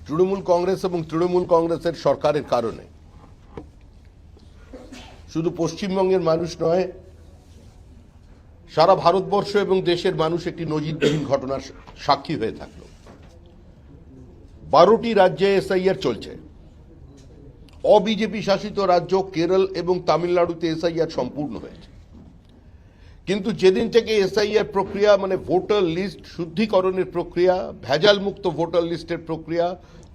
তৃণমূল কংগ্রেস এবং তৃণমূল কংগ্রেসের সরকারের কারণে শুধু পশ্চিমবঙ্গের মানুষ নয়, সারা ভারতবর্ষ এবং দেশের মানুষ একটি নজিরবিহীন ঘটনার সাক্ষী হয়ে থাকল। 12টি রাজ্যে এসআইআর চলছে। অবিজেপি শাসিত রাজ্য কেরল এবং তামিলনাড়ুতে এসআইআর সম্পূর্ণ হয়েছে। কিন্তু যেদিন থেকে এসআইআর প্রক্রিয়া মানে ভোটার লিস্ট শুদ্ধিকরণের প্রক্রিয়া, ভেজাল মুক্ত ভোটার লিস্টের প্রক্রিয়া,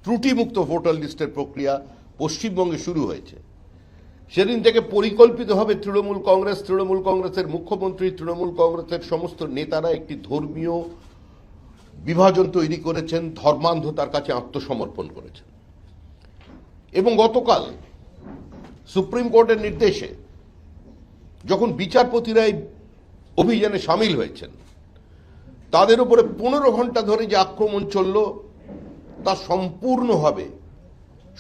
ত্রুটিমুক্ত ভোটার লিস্টের প্রক্রিয়া পশ্চিমবঙ্গে শুরু হয়েছে, সেদিন থেকে পরিকল্পিতভাবে তৃণমূল কংগ্রেসের মুখ্যমন্ত্রী, তৃণমূল কংগ্রেসের সমস্ত নেতারা একটি ধর্মীয় বিভাজন তৈরি করেছেন, ধর্মান্ধতার কাছে আত্মসমর্পণ করেছেন। এবং গতকাল সুপ্রিম কোর্টের নির্দেশে যখন বিচারপতিরা এই অভিযানে সামিল হয়েছেন, তাদের উপরে 15 ঘন্টা ধরে যে আক্রমণ চলল তা সম্পূর্ণভাবে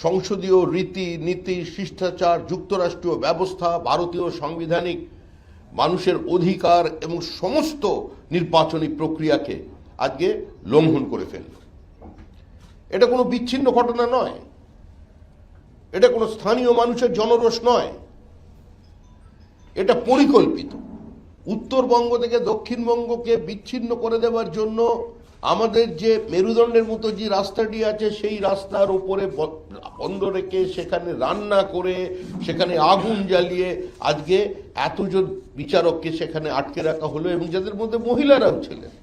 সংসদীয় রীতি নীতি, শিষ্টাচার, যুক্তরাষ্ট্রীয় ব্যবস্থা, ভারতীয় সাংবিধানিক মানুষের অধিকার এবং সমস্ত নির্বাচনী প্রক্রিয়াকে আজকে লঙ্ঘন করে ফেলল। এটা কোনো বিচ্ছিন্ন ঘটনা নয়, এটা কোনো স্থানীয় মানুষের জনরোষ নয়, এটা পরিকল্পিত। উত্তরবঙ্গ থেকে দক্ষিণবঙ্গকে বিচ্ছিন্ন করে দেওয়ার জন্য আমাদের যে মেরুদণ্ডের মতো যে রাস্তাটি আছে, সেই রাস্তার উপরে বন্ধ রেখে সেখানে রান্না করে সেখানে আগুন জ্বালিয়ে আজকে এতজন বিচারককে সেখানে আটকে রাখা হলো, এবং যাদের মধ্যে মহিলারাও ছিলেন।